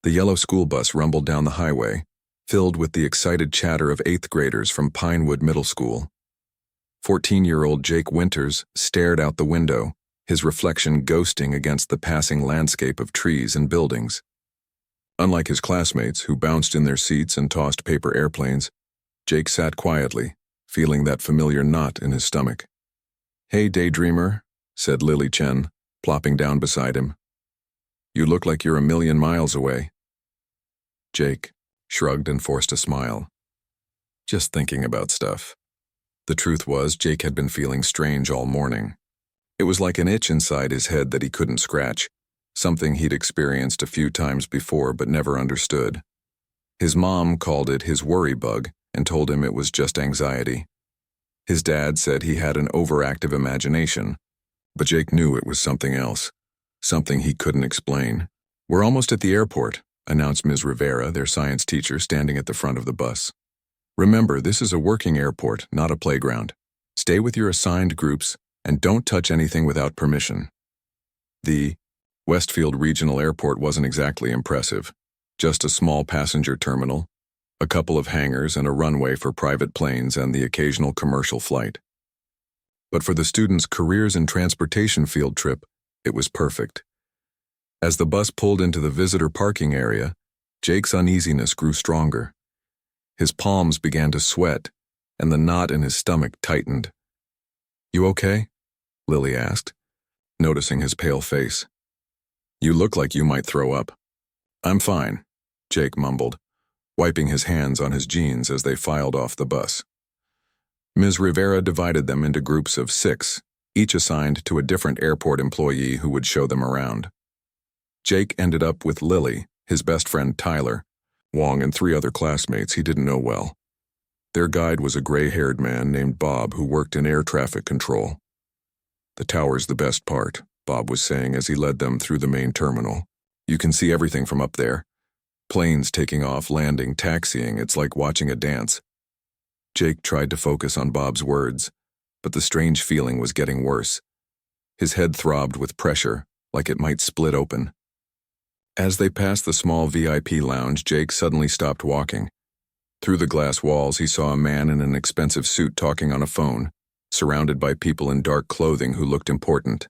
The yellow school bus rumbled down the highway, filled with the excited chatter of 8th graders from Pinewood Middle School. 14-year-old Jake Winters stared out the window, his reflection ghosting against the passing landscape of trees and buildings. Unlike his classmates, who bounced in their seats and tossed paper airplanes, Jake sat quietly, feeling that familiar knot in his stomach. "Hey, daydreamer," said Lily Chen, plopping down beside him. "You look like you're a million miles away." Jake shrugged and forced a smile. "Just thinking about stuff." The truth was, Jake had been feeling strange all morning. It was like an itch inside his head that he couldn't scratch, something he'd experienced a few times before but never understood. His mom called it his worry bug and told him it was just anxiety. His dad said he had an overactive imagination, but Jake knew it was something else, something he couldn't explain. "We're almost at the airport," announced Ms. Rivera, their science teacher, standing at the front of the bus. "Remember, this is a working airport, not a playground. Stay with your assigned groups and don't touch anything without permission." The Westfield Regional Airport wasn't exactly impressive, just a small passenger terminal, a couple of hangars and a runway for private planes and the occasional commercial flight. But for the students' careers in transportation field trip, it was perfect. As the bus pulled into the visitor parking area, Jake's uneasiness grew stronger. His palms began to sweat, and the knot in his stomach tightened. "You okay?" Lily asked, noticing his pale face. "You look like you might throw up." "I'm fine," Jake mumbled, wiping his hands on his jeans as they filed off the bus. Ms. Rivera divided them into groups of 6, each assigned to a different airport employee who would show them around. Jake ended up with Lily, his best friend Tyler, Wong, and 3 other classmates he didn't know well. Their guide was a gray-haired man named Bob who worked in air traffic control. "The tower's the best part," Bob was saying as he led them through the main terminal. "You can see everything from up there. Planes taking off, landing, taxiing, it's like watching a dance." Jake tried to focus on Bob's words, but the strange feeling was getting worse. His head throbbed with pressure, like it might split open. As they passed the small VIP lounge, Jake suddenly stopped walking. Through the glass walls, he saw a man in an expensive suit talking on a phone, surrounded by people in dark clothing who looked important.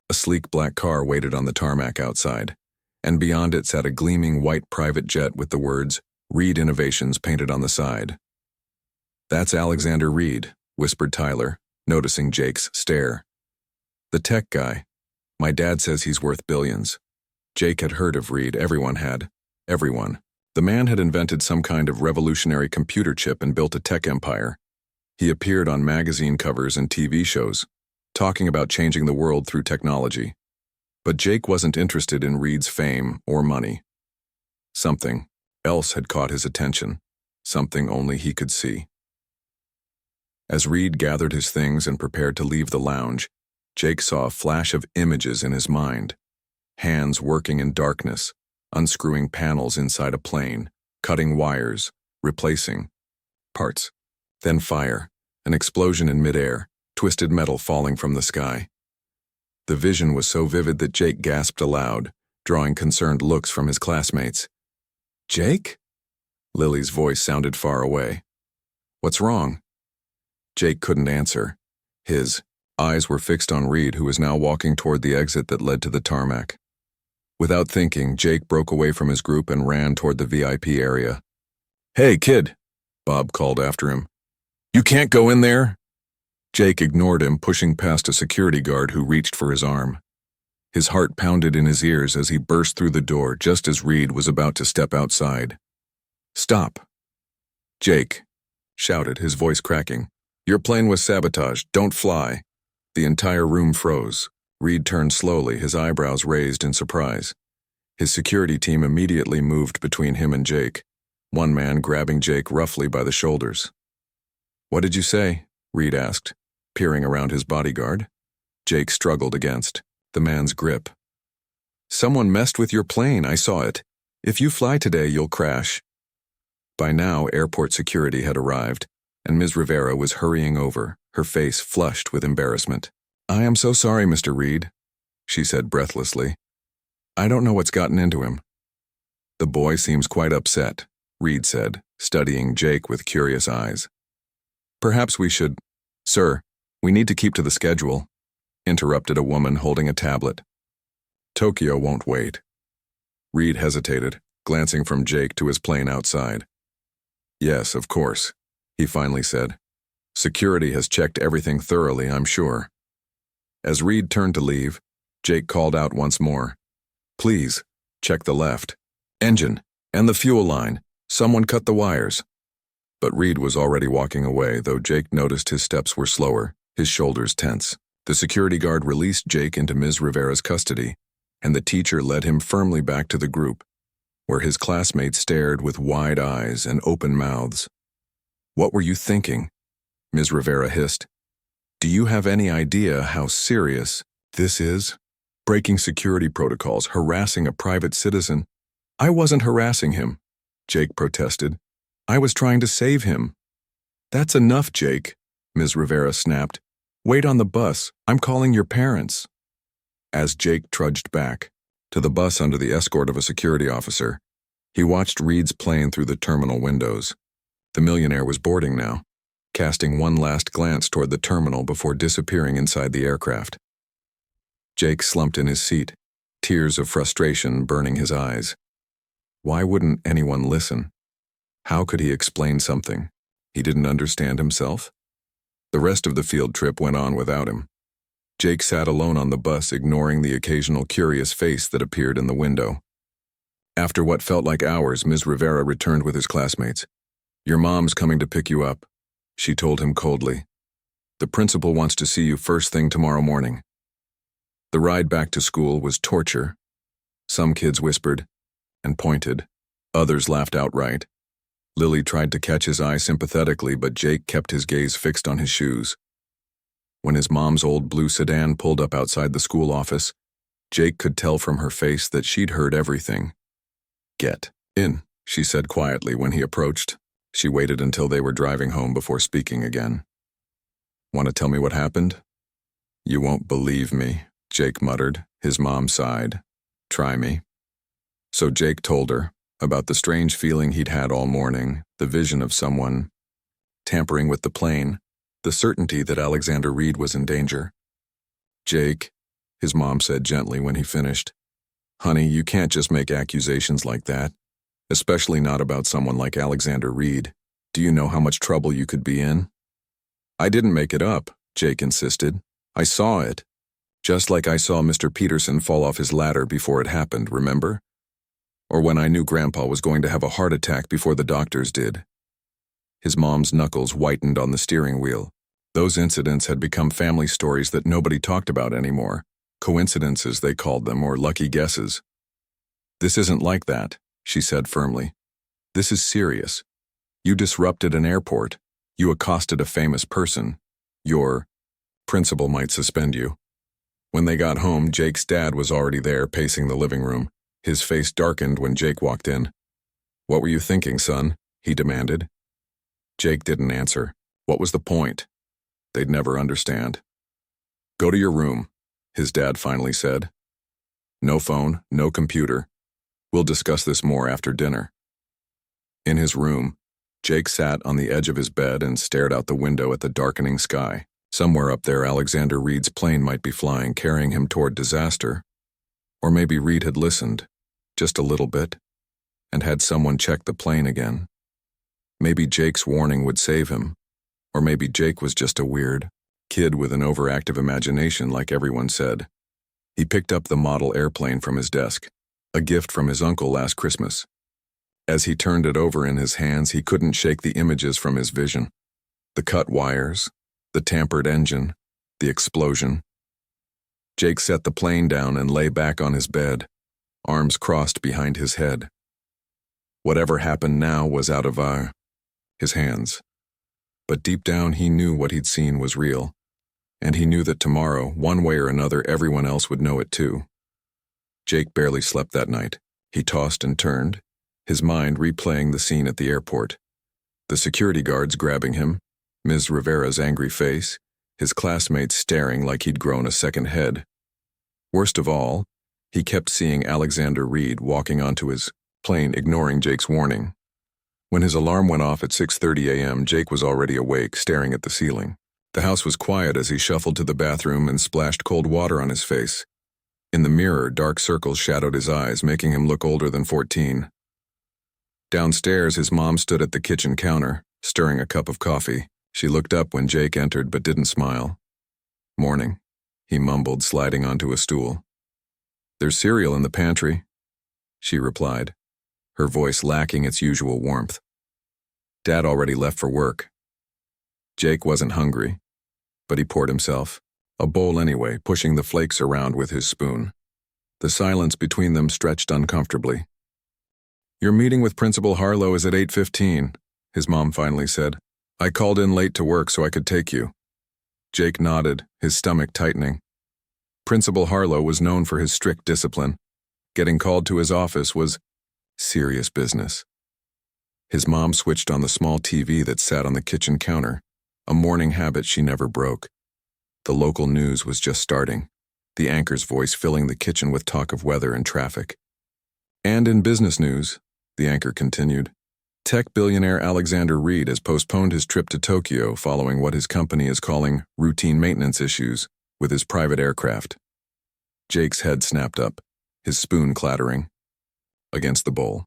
A sleek black car waited on the tarmac outside, and beyond it sat a gleaming white private jet with the words, "Reed Innovations," painted on the side. "That's Alexander Reed," whispered Tyler, noticing Jake's stare. "The tech guy. My dad says he's worth billions." Jake had heard of Reed. Everyone had. Everyone. The man had invented some kind of revolutionary computer chip and built a tech empire. He appeared on magazine covers and TV shows, talking about changing the world through technology. But Jake wasn't interested in Reed's fame or money. Something else had caught his attention, something only he could see. As Reed gathered his things and prepared to leave the lounge, Jake saw a flash of images in his mind. Hands working in darkness, unscrewing panels inside a plane, cutting wires, replacing parts. Then fire, an explosion in midair, twisted metal falling from the sky. The vision was so vivid that Jake gasped aloud, drawing concerned looks from his classmates. "Jake?" Lily's voice sounded far away. "What's wrong?" Jake couldn't answer. His eyes were fixed on Reed, who was now walking toward the exit that led to the tarmac. Without thinking, Jake broke away from his group and ran toward the VIP area. "Hey, kid," Bob called after him. "You can't go in there." Jake ignored him, pushing past a security guard who reached for his arm. His heart pounded in his ears as he burst through the door just as Reed was about to step outside. "Stop!" Jake shouted, his voice cracking. "Your plane was sabotaged. Don't fly." The entire room froze. Reed turned slowly, his eyebrows raised in surprise. His security team immediately moved between him and Jake, one man grabbing Jake roughly by the shoulders. "What did you say?" Reed asked, peering around his bodyguard. Jake struggled against the man's grip. "Someone messed with your plane, I saw it. If you fly today, you'll crash." By now, airport security had arrived, and Ms. Rivera was hurrying over, her face flushed with embarrassment. "I am so sorry, Mr. Reed," she said breathlessly. "I don't know what's gotten into him." The boy seems quite upset, Reed said, studying Jake with curious eyes. Perhaps we should— Sir, we need to keep to the schedule, interrupted a woman holding a tablet. Tokyo won't wait. Reed hesitated, glancing from Jake to his plane outside. Yes, of course, he finally said. Security has checked everything thoroughly, I'm sure. As Reed turned to leave, Jake called out once more. Please, check the left. Engine, and the fuel line. Someone cut the wires. But Reed was already walking away, though Jake noticed his steps were slower, his shoulders tense. The security guard released Jake into Ms. Rivera's custody, and the teacher led him firmly back to the group, where his classmates stared with wide eyes and open mouths. What were you thinking? Ms. Rivera hissed. Do you have any idea how serious this is? Breaking security protocols, harassing a private citizen. I wasn't harassing him, Jake protested. I was trying to save him. That's enough, Jake, Ms. Rivera snapped. Wait on the bus. I'm calling your parents. As Jake trudged back to the bus under the escort of a security officer, he watched Reed's plane through the terminal windows. The Millionaire was boarding now, casting one last glance toward the terminal before disappearing inside the aircraft. Jake slumped in his seat, tears of frustration burning his eyes. Why wouldn't anyone listen? How could he explain something he didn't understand himself? The rest of the field trip went on without him. Jake sat alone on the bus, ignoring the occasional curious face that appeared in the window. After what felt like hours, Ms. Rivera returned with his classmates. Your mom's coming to pick you up, she told him coldly. The principal wants to see you first thing tomorrow morning. The ride back to school was torture. Some kids whispered and pointed. Others laughed outright. Lily tried to catch his eye sympathetically, but Jake kept his gaze fixed on his shoes. When his mom's old blue sedan pulled up outside the school office, Jake could tell from her face that she'd heard everything. Get in, she said quietly when he approached. She waited until they were driving home before speaking again. Want to tell me what happened? You won't believe me, Jake muttered. His mom sighed. Try me. So Jake told her about the strange feeling he'd had all morning, the vision of someone tampering with the plane, the certainty that Alexander Reed was in danger. Jake, his mom said gently when he finished, honey, you can't just make accusations like that, especially not about someone like Alexander Reed. Do you know how much trouble you could be in? I didn't make it up, Jake insisted. I saw it. Just like I saw Mr. Peterson fall off his ladder before it happened, remember? Or when I knew Grandpa was going to have a heart attack before the doctors did. His mom's knuckles whitened on the steering wheel. Those incidents had become family stories that nobody talked about anymore. Coincidences, they called them, or lucky guesses. This isn't like that, she said firmly. This is serious. You disrupted an airport. You accosted a famous person. Your principal might suspend you. When they got home, Jake's dad was already there, pacing the living room. His face darkened when Jake walked in. What were you thinking, son? He demanded. Jake didn't answer. What was the point? They'd never understand. Go to your room, his dad finally said. No phone, no computer. We'll discuss this more after dinner. In his room, Jake sat on the edge of his bed and stared out the window at the darkening sky. Somewhere up there, Alexander Reed's plane might be flying, carrying him toward disaster. Or maybe Reed had listened, just a little bit, and had someone check the plane again. Maybe Jake's warning would save him, or maybe Jake was just a weird kid with an overactive imagination like everyone said. He picked up the model airplane from his desk, a gift from his uncle last Christmas. As he turned it over in his hands, he couldn't shake the images from his vision. The cut wires, the tampered engine, the explosion. Jake set the plane down and lay back on his bed, arms crossed behind his head. Whatever happened now was out of his hands. But deep down he knew what he'd seen was real, and he knew that tomorrow, one way or another, everyone else would know it too. Jake barely slept that night. He tossed and turned, his mind replaying the scene at the airport. The security guards grabbing him, Ms. Rivera's angry face, his classmates staring like he'd grown a second head. Worst of all, he kept seeing Alexander Reed walking onto his plane ignoring Jake's warning. When his alarm went off at 6:30 a.m., Jake was already awake, staring at the ceiling. The house was quiet as he shuffled to the bathroom and splashed cold water on his face. In the mirror, dark circles shadowed his eyes, making him look older than 14. Downstairs, his mom stood at the kitchen counter, stirring a cup of coffee. She looked up when Jake entered but didn't smile. "Morning," he mumbled, sliding onto a stool. "There's cereal in the pantry," she replied, her voice lacking its usual warmth. Dad already left for work. Jake wasn't hungry, but he poured himself a bowl anyway, pushing the flakes around with his spoon. The silence between them stretched uncomfortably. "Your meeting with Principal Harlow is at 8:15, his mom finally said. "I called in late to work so I could take you." Jake nodded, his stomach tightening. Principal Harlow was known for his strict discipline. Getting called to his office was serious business. His mom switched on the small TV that sat on the kitchen counter, a morning habit she never broke. The local news was just starting, the anchor's voice filling the kitchen with talk of weather and traffic. "And in business news," the anchor continued, "tech billionaire Alexander Reed has postponed his trip to Tokyo following what his company is calling routine maintenance issues with his private aircraft." Jake's head snapped up, his spoon clattering against the bowl.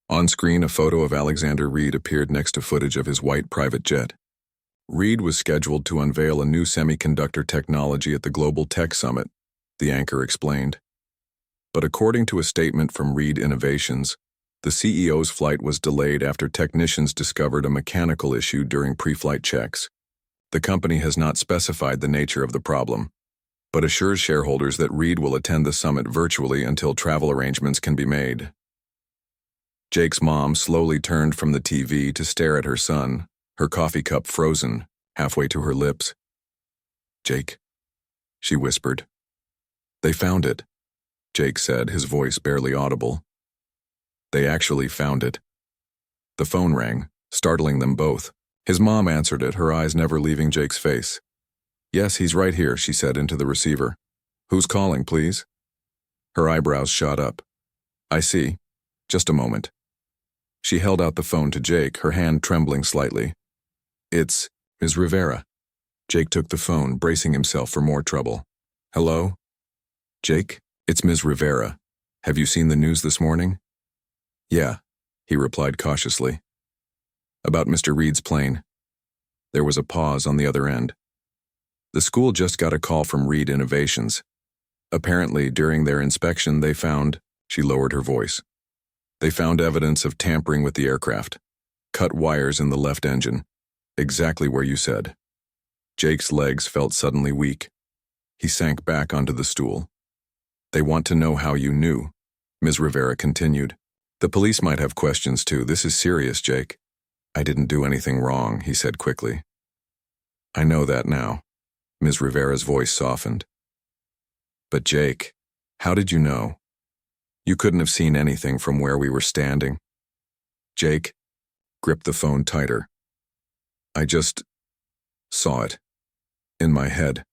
On screen, a photo of Alexander Reed appeared next to footage of his white private jet. Reed was scheduled to unveil a new semiconductor technology at the Global Tech Summit, the anchor explained. But according to a statement from Reed Innovations, the CEO's flight was delayed after technicians discovered a mechanical issue during pre-flight checks. The company has not specified the nature of the problem, but assures shareholders that Reed will attend the summit virtually until travel arrangements can be made. Jake's mom slowly turned from the TV to stare at her son, her coffee cup frozen, halfway to her lips. "Jake," she whispered. "They found it," Jake said, his voice barely audible. "They actually found it." The phone rang, startling them both. His mom answered it, her eyes never leaving Jake's face. "Yes, he's right here," she said into the receiver. "Who's calling, please?" Her eyebrows shot up. "I see. Just a moment." She held out the phone to Jake, her hand trembling slightly. "It's Ms. Rivera." Jake took the phone, bracing himself for more trouble. "Hello? Jake, it's Ms. Rivera. Have you seen the news this morning?" "Yeah," he replied cautiously. "About Mr. Reed's plane." There was a pause on the other end. "The school just got a call from Reed Innovations. Apparently, during their inspection, they found," she lowered her voice, "they found evidence of tampering with the aircraft. Cut wires in the left engine. Exactly where you said." Jake's legs felt suddenly weak. He sank back onto the stool. "They want to know how you knew," Ms. Rivera continued. "The police might have questions too. This is serious, Jake." "I didn't do anything wrong," he said quickly. "I know that now." Ms. Rivera's voice softened. "But Jake, how did you know? You couldn't have seen anything from where we were standing." Jake gripped the phone tighter. "I just saw it. In my head."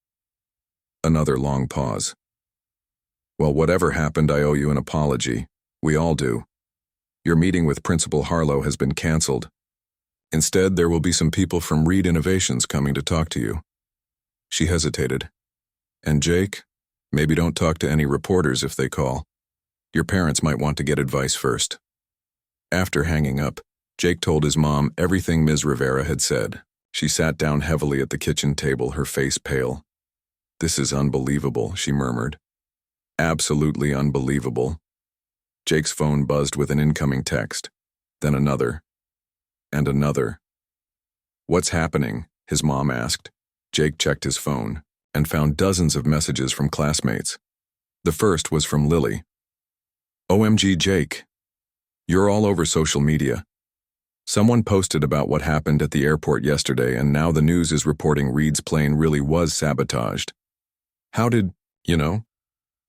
Another long pause. "Well, whatever happened, I owe you an apology. We all do. Your meeting with Principal Harlow has been canceled. Instead, there will be some people from Reed Innovations coming to talk to you." She hesitated. "And Jake, maybe don't talk to any reporters if they call. Your parents might want to get advice first." After hanging up, Jake told his mom everything Ms. Rivera had said. She sat down heavily at the kitchen table, her face pale. "This is unbelievable," she murmured. "Absolutely unbelievable." Jake's phone buzzed with an incoming text, then another, and another. "What's happening?" his mom asked. Jake checked his phone and found dozens of messages from classmates. The first was from Lily. "OMG, Jake. You're all over social media. Someone posted about what happened at the airport yesterday, and now the news is reporting Reed's plane really was sabotaged. How did, you know?"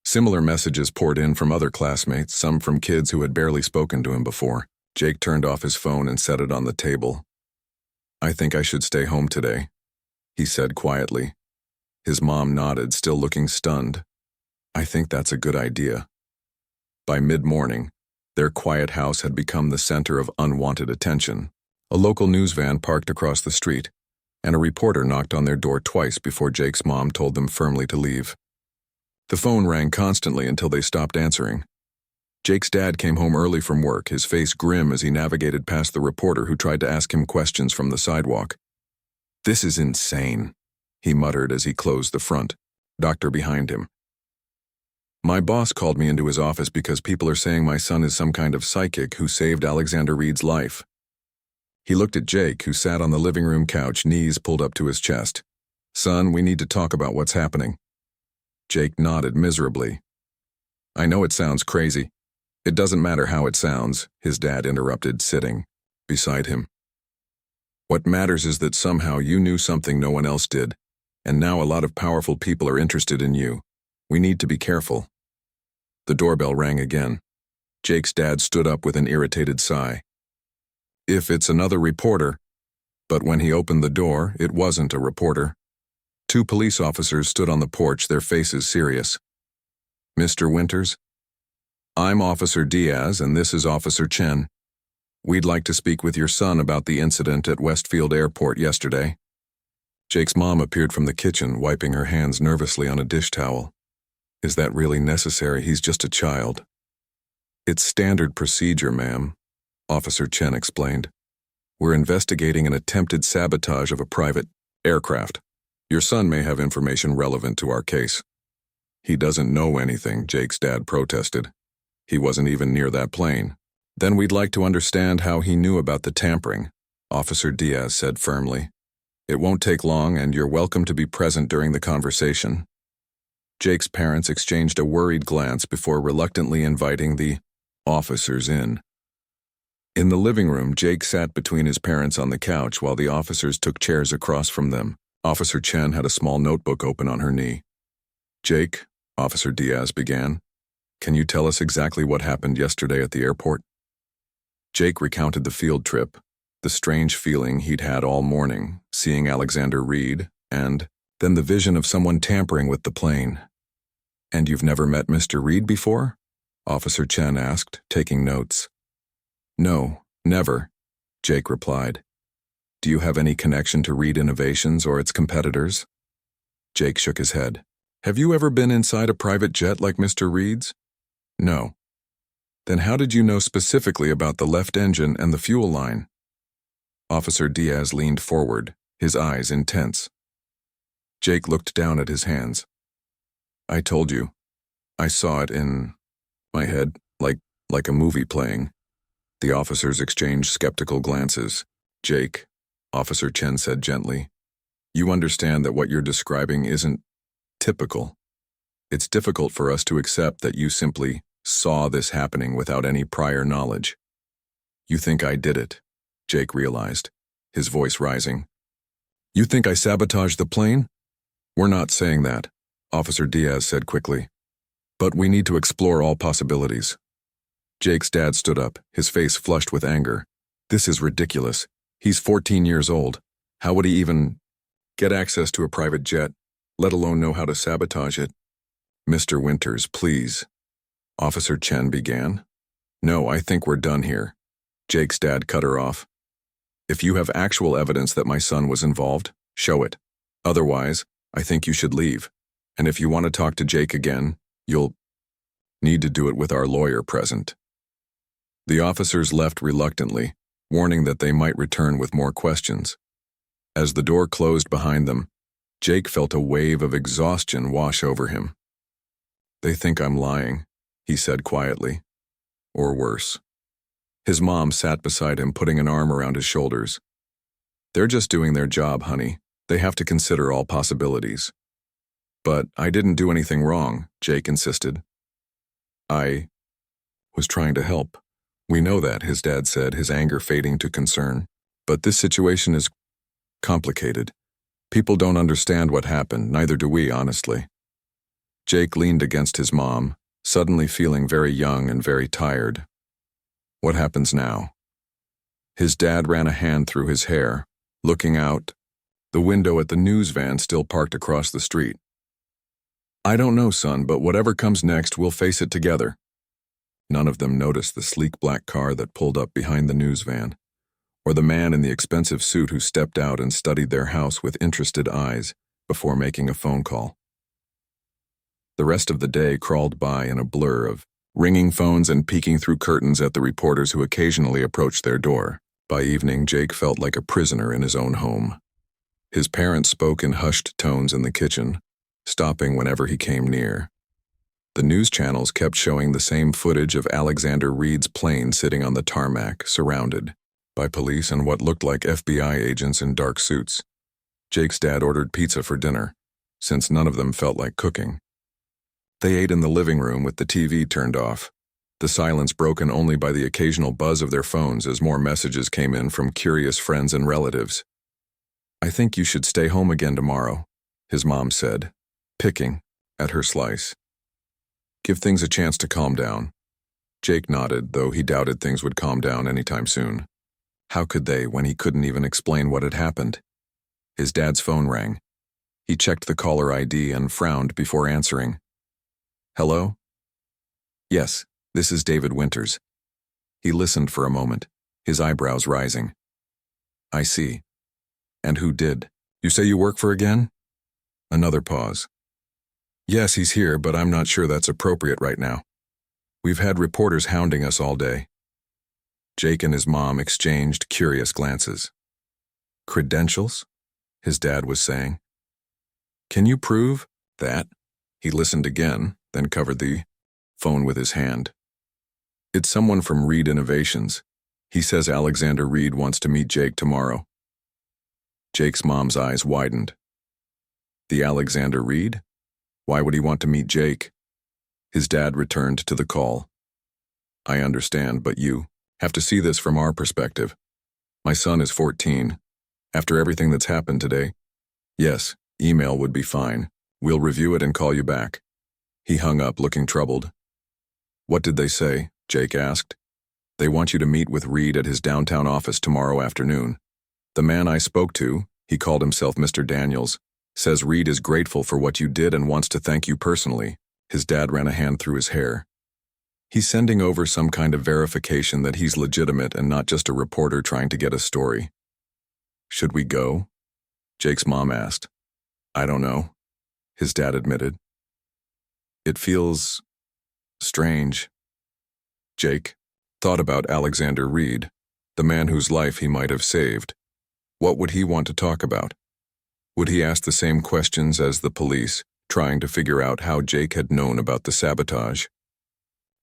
Similar messages poured in from other classmates, some from kids who had barely spoken to him before. Jake turned off his phone and set it on the table. "I think I should stay home today," he said quietly. His mom nodded, still looking stunned. "I think that's a good idea." By mid-morning, Their quiet house had become the center of unwanted attention. A local news van parked across the street, and a reporter knocked on their door twice before Jake's mom told them firmly to leave. The phone rang constantly until they stopped answering. Jake's dad came home early from work, his face grim as he navigated past the reporter who tried to ask him questions from the sidewalk. "This is insane," he muttered as he closed the front door behind him. "My boss called me into his office because people are saying my son is some kind of psychic who saved Alexander Reed's life." He looked at Jake, who sat on the living room couch, knees pulled up to his chest. "Son, we need to talk about what's happening." Jake nodded miserably. "I know it sounds crazy." "It doesn't matter how it sounds," his dad interrupted, sitting beside him. "What matters is that somehow you knew something no one else did, and now a lot of powerful people are interested in you. We need to be careful." The doorbell rang again. Jake's dad stood up with an irritated sigh. "If it's another reporter," but when he opened the door, it wasn't a reporter. Two police officers stood on the porch, their faces serious. "Mr. Winters?" "I'm Officer Diaz, and this is Officer Chen. We'd like to speak with your son about the incident at Westfield Airport yesterday." Jake's mom appeared from the kitchen, wiping her hands nervously on a dish towel. "Is that really necessary? He's just a child." "It's standard procedure, ma'am," Officer Chen explained. "We're investigating an attempted sabotage of a private aircraft. Your son may have information relevant to our case." "He doesn't know anything," Jake's dad protested. "He wasn't even near that plane." "Then we'd like to understand how he knew about the tampering," Officer Diaz said firmly. "It won't take long, and you're welcome to be present during the conversation." Jake's parents exchanged a worried glance before reluctantly inviting the officers in. In the living room, Jake sat between his parents on the couch while the officers took chairs across from them. Officer Chen had a small notebook open on her knee. "Jake," Officer Diaz began, "can you tell us exactly what happened yesterday at the airport?" Jake recounted the field trip, the strange feeling he'd had all morning, seeing Alexander Reed, and then the vision of someone tampering with the plane. "And you've never met Mr. Reed before?" Officer Chen asked, taking notes. "No, never," Jake replied. "Do you have any connection to Reed Innovations or its competitors?" Jake shook his head. "Have you ever been inside a private jet like Mr. Reed's?" "No." "Then how did you know specifically about the left engine and the fuel line?" Officer Diaz leaned forward, his eyes intense. Jake looked down at his hands. "I told you. I saw it in my head, like a movie playing." The officers exchanged skeptical glances. "Jake," Officer Chen said gently, "you understand that what you're describing isn't typical. It's difficult for us to accept that you simply saw this happening without any prior knowledge." "You think I did it," Jake realized, his voice rising. "You think I sabotaged the plane?" "We're not saying that," Officer Diaz said quickly. "But we need to explore all possibilities." Jake's dad stood up, his face flushed with anger. "This is ridiculous. He's 14 years old. How would he even get access to a private jet, let alone know how to sabotage it?" "Mr. Winters, please," Officer Chen began. "No, I think we're done here," Jake's dad cut her off. "If you have actual evidence that my son was involved, show it. Otherwise, I think you should leave. And if you want to talk to Jake again, you'll need to do it with our lawyer present." The officers left reluctantly, warning that they might return with more questions. As the door closed behind them, Jake felt a wave of exhaustion wash over him. "They think I'm lying," he said quietly. "Or worse." His mom sat beside him, putting an arm around his shoulders. "They're just doing their job, honey. They have to consider all possibilities." "But I didn't do anything wrong," Jake insisted. "I was trying to help." "We know that," his dad said, his anger fading to concern. "But this situation is complicated. People don't understand what happened, neither do we, honestly." Jake leaned against his mom, suddenly feeling very young and very tired. "What happens now?" His dad ran a hand through his hair, looking out the window at the news van still parked across the street. "I don't know, son, but whatever comes next, we'll face it together." None of them noticed the sleek black car that pulled up behind the news van, or the man in the expensive suit who stepped out and studied their house with interested eyes before making a phone call. The rest of the day crawled by in a blur of ringing phones and peeking through curtains at the reporters who occasionally approached their door. By evening, Jake felt like a prisoner in his own home. His parents spoke in hushed tones in the kitchen, stopping whenever he came near. The news channels kept showing the same footage of Alexander Reed's plane sitting on the tarmac, surrounded by police and what looked like FBI agents in dark suits. Jake's dad ordered pizza for dinner, since none of them felt like cooking. They ate in the living room with the TV turned off, the silence broken only by the occasional buzz of their phones as more messages came in from curious friends and relatives. "I think you should stay home again tomorrow," his mom said, picking at her slice. "Give things a chance to calm down." Jake nodded, though he doubted things would calm down anytime soon. How could they when he couldn't even explain what had happened? His dad's phone rang. He checked the caller ID and frowned before answering. "Hello?" "Yes, this is David Winters." He listened for a moment, his eyebrows rising. "I see. And who did? You say you work for again?" Another pause. "Yes, he's here, but I'm not sure that's appropriate right now. We've had reporters hounding us all day." Jake and his mom exchanged curious glances. "Credentials?" his dad was saying. "Can you prove that?" He listened again, then covered the phone with his hand. "It's someone from Reed Innovations. He says Alexander Reed wants to meet Jake tomorrow." Jake's mom's eyes widened. "The Alexander Reed? Why would he want to meet Jake?" His dad returned to the call. "I understand, but you have to see this from our perspective. My son is 14. After everything that's happened today, yes, email would be fine. We'll review it and call you back." He hung up, looking troubled. "What did they say?" Jake asked. "They want you to meet with Reed at his downtown office tomorrow afternoon. The man I spoke to," he called himself Mr. Daniels, "says Reed is grateful for what you did and wants to thank you personally." His dad ran a hand through his hair. "He's sending over some kind of verification that he's legitimate and not just a reporter trying to get a story." "Should we go?" Jake's mom asked. "I don't know," his dad admitted. "It feels strange." Jake thought about Alexander Reed, the man whose life he might have saved. What would he want to talk about? Would he ask the same questions as the police, trying to figure out how Jake had known about the sabotage?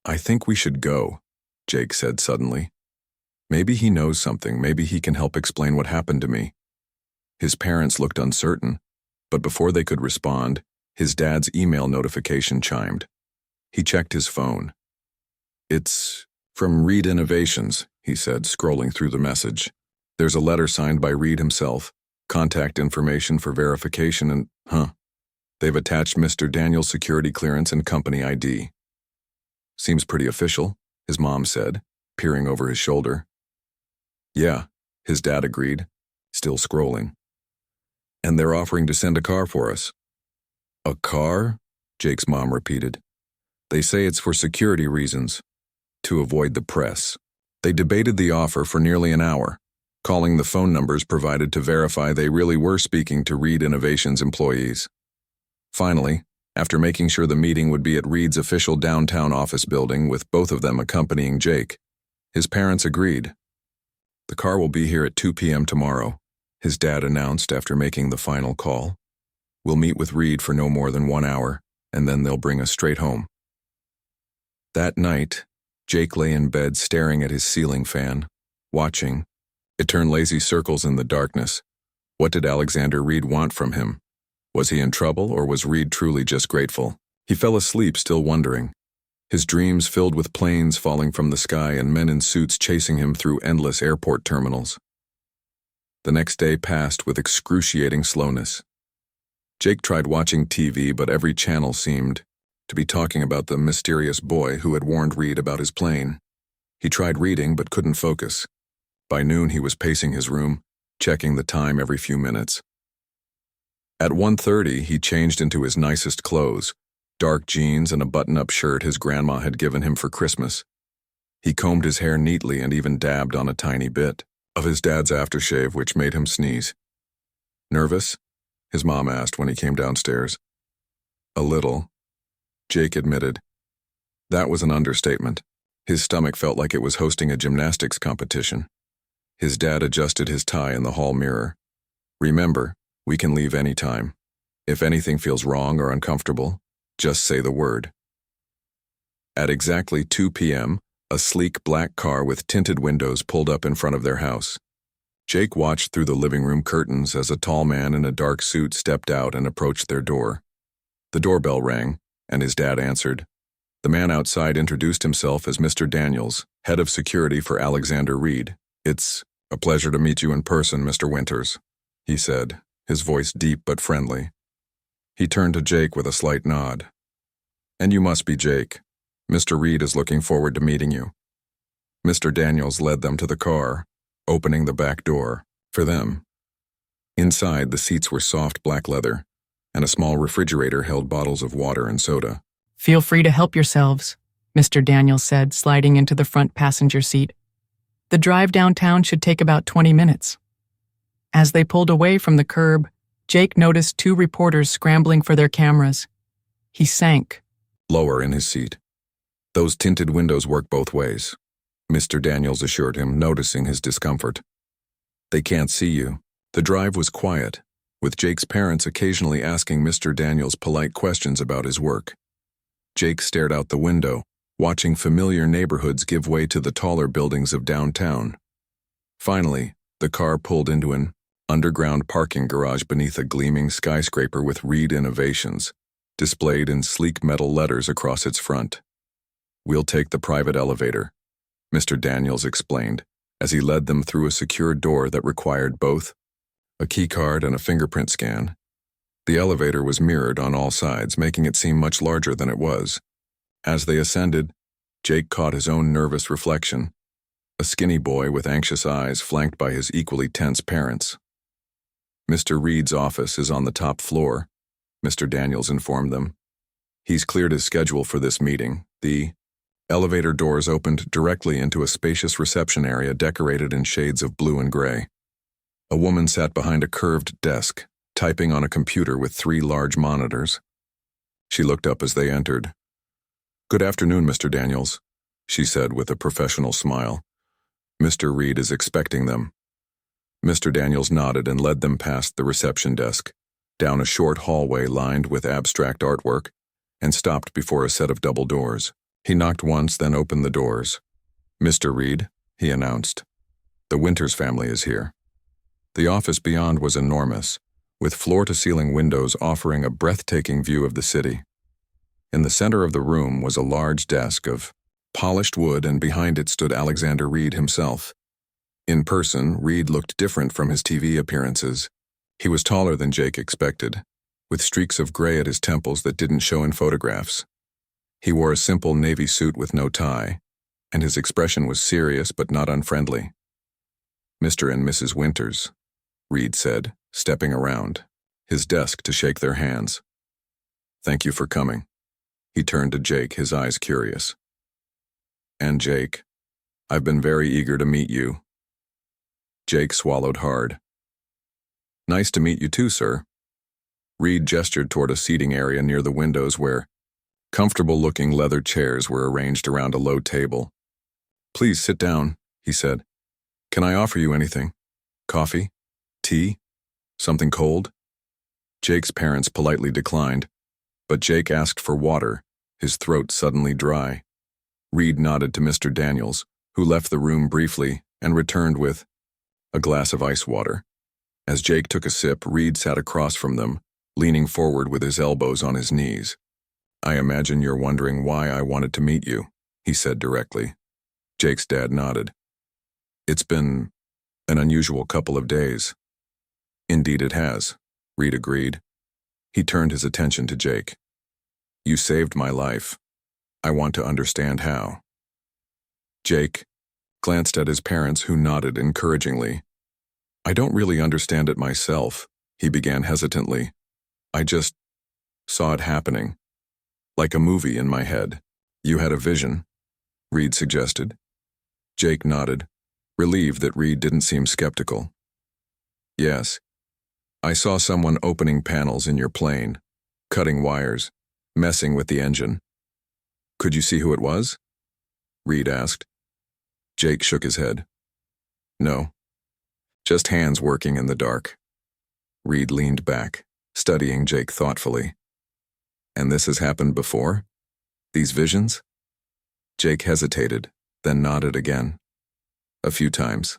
"I think we should go," Jake said suddenly. "Maybe he knows something. Maybe he can help explain what happened to me." His parents looked uncertain, but before they could respond, his dad's email notification chimed. He checked his phone. "It's from Reed Innovations," he said, scrolling through the message. "There's a letter signed by Reed himself, contact information for verification and, they've attached Mr. Daniel's security clearance and company ID." "Seems pretty official," his mom said, peering over his shoulder. "Yeah," his dad agreed, still scrolling. "And they're offering to send a car for us." "A car?" Jake's mom repeated. "They say it's for security reasons, to avoid the press." They debated the offer for nearly an hour, calling the phone numbers provided to verify they really were speaking to Reed Innovations employees. Finally, after making sure the meeting would be at Reed's official downtown office building with both of them accompanying Jake, his parents agreed. "The car will be here at 2 p.m. tomorrow," his dad announced after making the final call. "We'll meet with Reed for no more than 1 hour, and then they'll bring us straight home." That night, Jake lay in bed staring at his ceiling fan, watching. It turned lazy circles in the darkness. What did Alexander Reed want from him? Was he in trouble, or was Reed truly just grateful? He fell asleep still wondering, his dreams filled with planes falling from the sky and men in suits chasing him through endless airport terminals. The next day passed with excruciating slowness. Jake tried watching TV, but every channel seemed to be talking about the mysterious boy who had warned Reed about his plane. He tried reading, but couldn't focus. By noon, he was pacing his room, checking the time every few minutes. At 1:30, he changed into his nicest clothes, dark jeans and a button-up shirt his grandma had given him for Christmas, He combed his hair neatly and even dabbed on a tiny bit of his dad's aftershave, which made him sneeze. "Nervous?" his mom asked when he came downstairs. "A little," Jake admitted. That was an understatement. His stomach felt like it was hosting a gymnastics competition. His dad adjusted his tie in the hall mirror. "Remember, we can leave any time. If anything feels wrong or uncomfortable, just say the word." At exactly 2 p.m., a sleek black car with tinted windows pulled up in front of their house. Jake watched through the living room curtains as a tall man in a dark suit stepped out and approached their door. The doorbell rang, and his dad answered. The man outside introduced himself as Mr. Daniels, head of security for Alexander Reed. "It's a pleasure to meet you in person, Mr. Winters," he said, his voice deep but friendly. He turned to Jake with a slight nod. "And you must be Jake. Mr. Reed is looking forward to meeting you." Mr. Daniels led them to the car, opening the back door for them. Inside, the seats were soft black leather, and a small refrigerator held bottles of water and soda. "Feel free to help yourselves," Mr. Daniels said, sliding into the front passenger seat. "The drive downtown should take about 20 minutes. As they pulled away from the curb, Jake noticed 2 reporters scrambling for their cameras. He sank lower in his seat. "Those tinted windows work both ways," Mr. Daniels assured him, noticing his discomfort. "They can't see you." The drive was quiet, with Jake's parents occasionally asking Mr. Daniels polite questions about his work. Jake stared out the window, watching familiar neighborhoods give way to the taller buildings of downtown. Finally, the car pulled into an underground parking garage beneath a gleaming skyscraper with Reed Innovations displayed in sleek metal letters across its front. "We'll take the private elevator," Mr. Daniels explained, as he led them through a secure door that required both a key card and a fingerprint scan. The elevator was mirrored on all sides, making it seem much larger than it was. As they ascended, Jake caught his own nervous reflection, a skinny boy with anxious eyes flanked by his equally tense parents. "Mr. Reed's office is on the top floor," Mr. Daniels informed them. "He's cleared his schedule for this meeting." The elevator doors opened directly into a spacious reception area decorated in shades of blue and gray. A woman sat behind a curved desk, typing on a computer with 3 large monitors. She looked up as they entered. "Good afternoon, Mr. Daniels," she said with a professional smile. "Mr. Reed is expecting them." Mr. Daniels nodded and led them past the reception desk, down a short hallway lined with abstract artwork, and stopped before a set of double doors. He knocked once, then opened the doors. "Mr. Reed," he announced, "the Winters family is here." The office beyond was enormous, with floor-to-ceiling windows offering a breathtaking view of the city. In the center of the room was a large desk of polished wood, and behind it stood Alexander Reed himself. In person, Reed looked different from his TV appearances. He was taller than Jake expected, with streaks of gray at his temples that didn't show in photographs. He wore a simple navy suit with no tie, and his expression was serious but not unfriendly. "Mr. and Mrs. Winters," Reed said, stepping around, his desk to shake their hands. "Thank you for coming." He turned to Jake, his eyes curious. "And Jake, I've been very eager to meet you." Jake swallowed hard. "Nice to meet you too, sir." Reed gestured toward a seating area near the windows where comfortable-looking leather chairs were arranged around a low table. "Please sit down," he said. "Can I offer you anything? Coffee? Tea? Something cold?" Jake's parents politely declined, but Jake asked for water, his throat suddenly dry. Reed nodded to Mr. Daniels, who left the room briefly and returned with a glass of ice water. As Jake took a sip, Reed sat across from them, leaning forward with his elbows on his knees. "I imagine you're wondering why I wanted to meet you," he said directly. Jake's dad nodded. "It's been an unusual couple of days." "Indeed it has," Reed agreed. He turned his attention to Jake. "You saved my life. I want to understand how." Jake glanced at his parents, who nodded encouragingly. "I don't really understand it myself," he began hesitantly. "I just saw it happening. Like a movie in my head." "You had a vision," Reed suggested. Jake nodded, relieved that Reed didn't seem skeptical. Yes. I saw someone opening panels in your plane, cutting wires, messing with the engine. Could you see who it was? Reed asked. Jake shook his head. No. Just hands working in the dark. Reed leaned back, studying Jake thoughtfully. And this has happened before? These visions? Jake hesitated, then nodded again. A few times.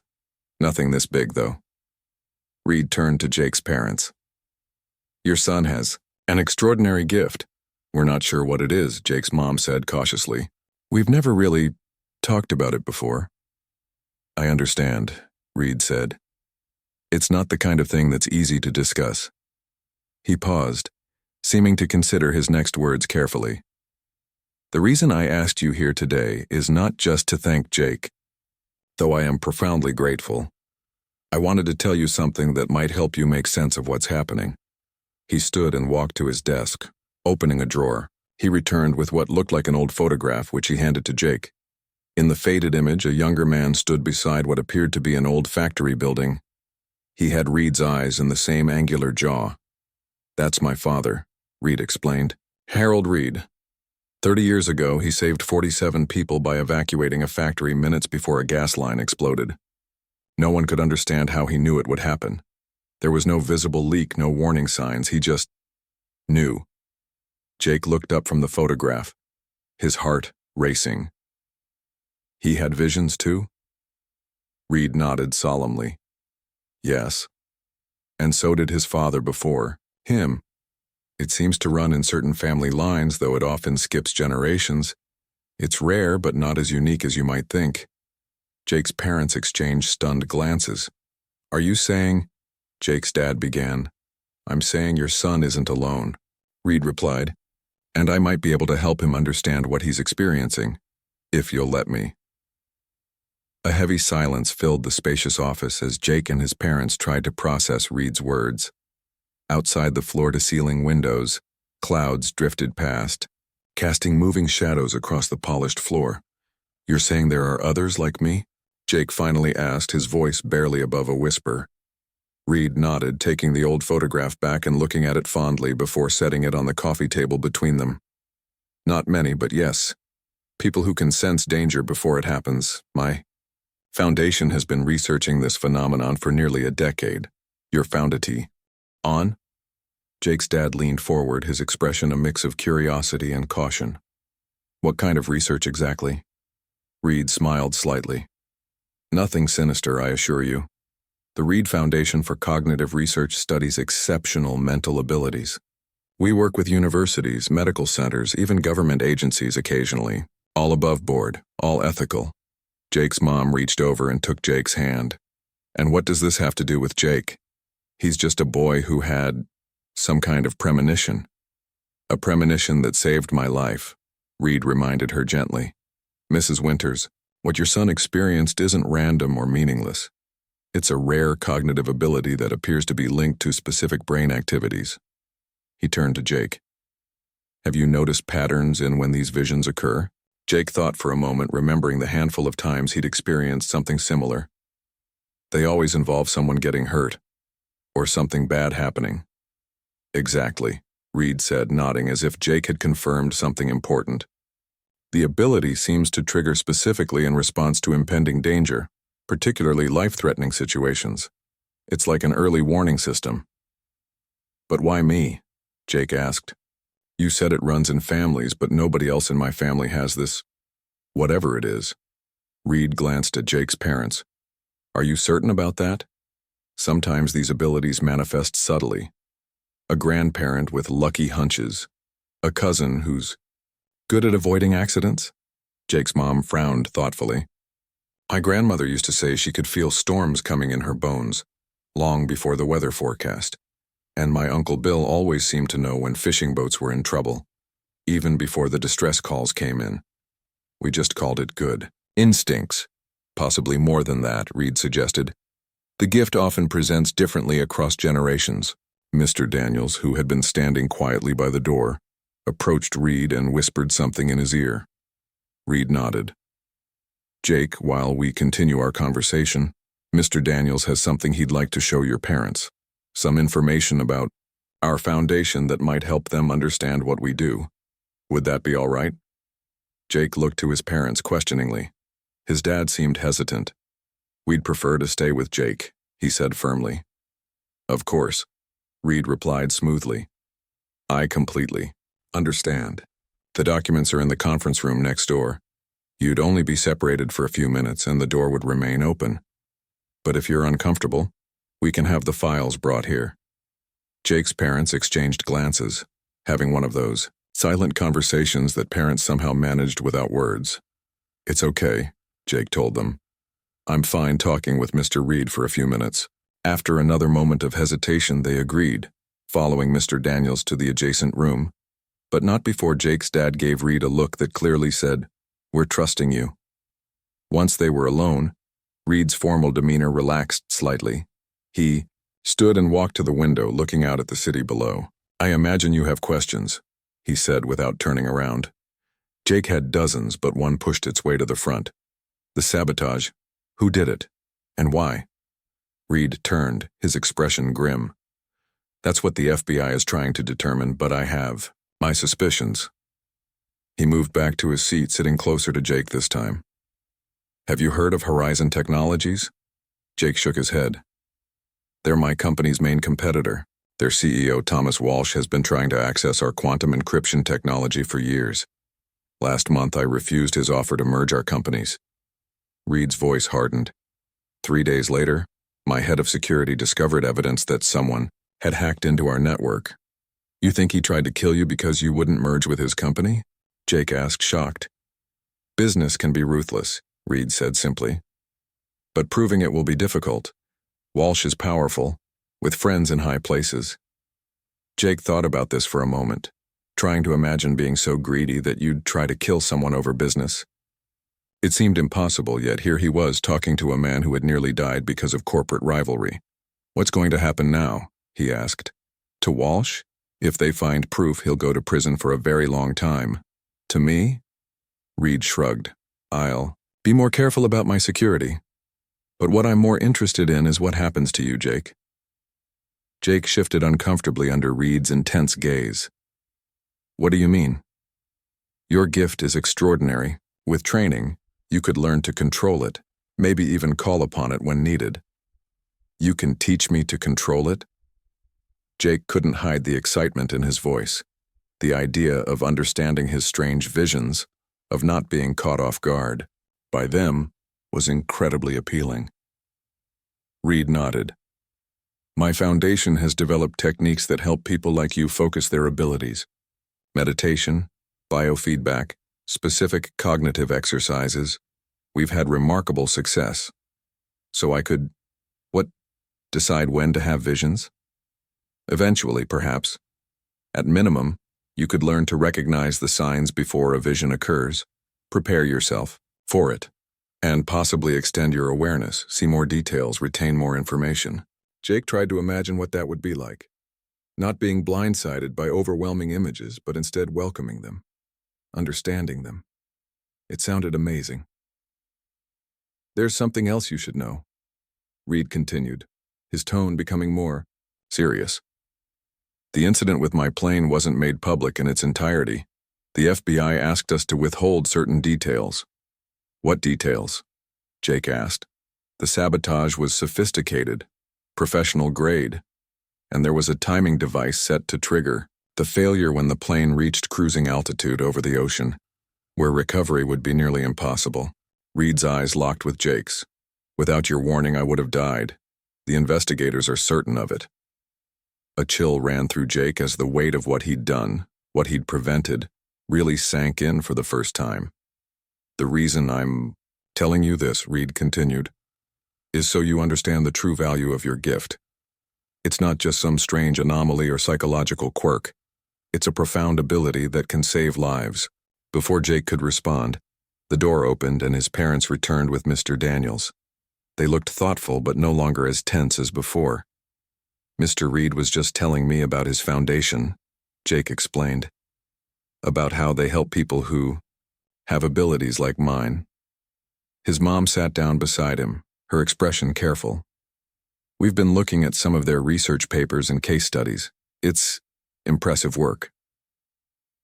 Nothing this big, though. Reed turned to Jake's parents. Your son has an extraordinary gift. We're not sure what it is, Jake's mom said cautiously. We've never really talked about it before. I understand, Reed said. It's not the kind of thing that's easy to discuss. He paused, seeming to consider his next words carefully. The reason I asked you here today is not just to thank Jake, though I am profoundly grateful. I wanted to tell you something that might help you make sense of what's happening. He stood and walked to his desk, opening a drawer. He returned with what looked like an old photograph, which he handed to Jake. In the faded image, a younger man stood beside what appeared to be an old factory building. He had Reed's eyes and the same angular jaw. That's my father, Reed explained. Harold Reed. 30 years ago, he saved 47 people by evacuating a factory minutes before a gas line exploded. No one could understand how he knew it would happen. There was no visible leak, no warning signs. He just knew. Jake looked up from the photograph, his heart racing. He had visions too? Reed nodded solemnly. Yes. And so did his father before him. It seems to run in certain family lines, though it often skips generations. It's rare, but not as unique as you might think. Jake's parents exchanged stunned glances. Are you saying? Jake's dad began. I'm saying your son isn't alone, Reed replied, and I might be able to help him understand what he's experiencing, if you'll let me. A heavy silence filled the spacious office as Jake and his parents tried to process Reed's words. Outside the floor-to-ceiling windows, clouds drifted past, casting moving shadows across the polished floor. You're saying there are others like me? Jake finally asked, his voice barely above a whisper. Reed nodded, taking the old photograph back and looking at it fondly before setting it on the coffee table between them. Not many, but yes. People who can sense danger before it happens. My foundation has been researching this phenomenon for nearly a decade. Your foundity. On? Jake's dad leaned forward, his expression a mix of curiosity and caution. What kind of research exactly? Reed smiled slightly. Nothing sinister, I assure you. The Reed Foundation for Cognitive Research studies exceptional mental abilities. We work with universities, medical centers, even government agencies occasionally. All above board, all ethical. Jake's mom reached over and took Jake's hand. And what does this have to do with Jake? He's just a boy who had some kind of premonition. A premonition that saved my life, Reed reminded her gently. Mrs. Winters, what your son experienced isn't random or meaningless. It's a rare cognitive ability that appears to be linked to specific brain activities. He turned to Jake. Have you noticed patterns in when these visions occur? Jake thought for a moment, remembering the handful of times he'd experienced something similar. They always involve someone getting hurt, or something bad happening. Exactly, Reed said, nodding as if Jake had confirmed something important. The ability seems to trigger specifically in response to impending danger, particularly life-threatening situations. It's like an early warning system. But why me? Jake asked. You said it runs in families, but nobody else in my family has this, whatever it is. Reed glanced at Jake's parents. Are you certain about that? Sometimes these abilities manifest subtly. A grandparent with lucky hunches. A cousin who's good at avoiding accidents? Jake's mom frowned thoughtfully. My grandmother used to say she could feel storms coming in her bones, long before the weather forecast. And my Uncle Bill always seemed to know when fishing boats were in trouble, even before the distress calls came in. We just called it good instincts. Possibly more than that, Reed suggested. The gift often presents differently across generations. Mr. Daniels, who had been standing quietly by the door, approached Reed and whispered something in his ear. Reed nodded. Jake, while we continue our conversation, Mr. Daniels has something he'd like to show your parents. Some information about our foundation that might help them understand what we do. Would that be all right? Jake looked to his parents questioningly. His dad seemed hesitant. We'd prefer to stay with Jake, he said firmly. Of course, Reed replied smoothly. I completely understand. The documents are in the conference room next door. You'd only be separated for a few minutes and the door would remain open. But if you're uncomfortable, we can have the files brought here. Jake's parents exchanged glances, having one of those silent conversations that parents somehow managed without words. It's okay, Jake told them. I'm fine talking with Mr. Reed for a few minutes. After another moment of hesitation, they agreed, following Mr. Daniels to the adjacent room, but not before Jake's dad gave Reed a look that clearly said, "We're trusting you." Once they were alone, Reed's formal demeanor relaxed slightly. He stood and walked to the window, looking out at the city below. I imagine you have questions, he said without turning around. Jake had dozens, but one pushed its way to the front. The sabotage. Who did it? And why? Reed turned, his expression grim. That's what the FBI is trying to determine, but I have my suspicions. He moved back to his seat, sitting closer to Jake this time. Have you heard of Horizon Technologies? Jake shook his head. They're my company's main competitor. Their CEO, Thomas Walsh, has been trying to access our quantum encryption technology for years. Last month, I refused his offer to merge our companies. Reed's voice hardened. 3 days later, my head of security discovered evidence that someone had hacked into our network. You think he tried to kill you because you wouldn't merge with his company? Jake asked, shocked. Business can be ruthless, Reed said simply. But proving it will be difficult. Walsh is powerful, with friends in high places. Jake thought about this for a moment, trying to imagine being so greedy that you'd try to kill someone over business. It seemed impossible, yet here he was talking to a man who had nearly died because of corporate rivalry. What's going to happen now? He asked. To Walsh? If they find proof, he'll go to prison for a very long time. To me? Reed shrugged. I'll be more careful about my security. But what I'm more interested in is what happens to you, Jake. Jake shifted uncomfortably under Reed's intense gaze. What do you mean? Your gift is extraordinary. With training, you could learn to control it, maybe even call upon it when needed. You can teach me to control it? Jake couldn't hide the excitement in his voice. The idea of understanding his strange visions, of not being caught off guard by them, was incredibly appealing. Reed nodded. My foundation has developed techniques that help people like you focus their abilities. Meditation, biofeedback, specific cognitive exercises. We've had remarkable success. So I could, decide when to have visions? Eventually, perhaps. At minimum, you could learn to recognize the signs before a vision occurs, prepare yourself for it, and possibly extend your awareness, see more details, retain more information. Jake tried to imagine what that would be like. Not being blindsided by overwhelming images, but instead welcoming them, understanding them. It sounded amazing. There's something else you should know, Reed continued, his tone becoming more serious. The incident with my plane wasn't made public in its entirety. The FBI asked us to withhold certain details. What details? Jake asked. The sabotage was sophisticated, professional grade, and there was a timing device set to trigger the failure when the plane reached cruising altitude over the ocean, where recovery would be nearly impossible. Reed's eyes locked with Jake's. Without your warning, I would have died. The investigators are certain of it. A chill ran through Jake as the weight of what he'd done, what he'd prevented, really sank in for the first time. The reason I'm telling you this, Reed continued, is so you understand the true value of your gift. It's not just some strange anomaly or psychological quirk. It's a profound ability that can save lives. Before Jake could respond, the door opened and his parents returned with Mr. Daniels. They looked thoughtful but no longer as tense as before. Mr. Reed was just telling me about his foundation, Jake explained, about how they help people who have abilities like mine. His mom sat down beside him, her expression careful. "We've been looking at some of their research papers and case studies. It's impressive work.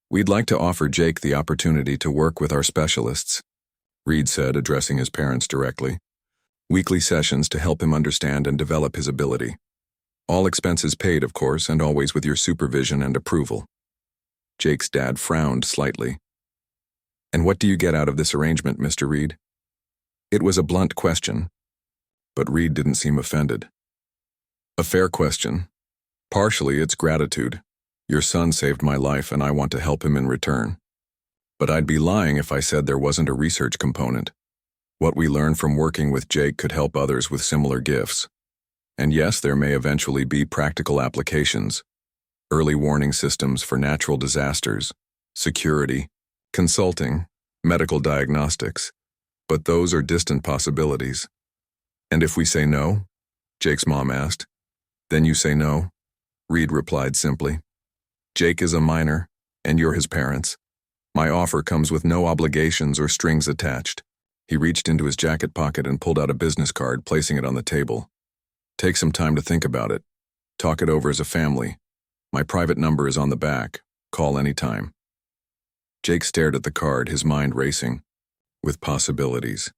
We'd like to offer Jake the opportunity to work with our specialists," Reed said, addressing his parents directly. "Weekly sessions to help him understand and develop his ability. All expenses paid, of course, and always with your supervision and approval." Jake's dad frowned slightly. "And what do you get out of this arrangement, Mr. Reed?" It was a blunt question, but Reed didn't seem offended. "A fair question. Partially, it's gratitude. Your son saved my life and I want to help him in return. But I'd be lying if I said there wasn't a research component. What we learn from working with Jake could help others with similar gifts. And yes, there may eventually be practical applications, early warning systems for natural disasters, security, consulting, medical diagnostics, but those are distant possibilities." "And if we say no?" Jake's mom asked. "Then you say no," Reed replied simply. "Jake is a minor, and you're his parents. My offer comes with no obligations or strings attached." He reached into his jacket pocket and pulled out a business card, placing it on the table. "Take some time to think about it. Talk it over as a family. My private number is on the back. Call anytime." Jake stared at the card, his mind racing, with possibilities.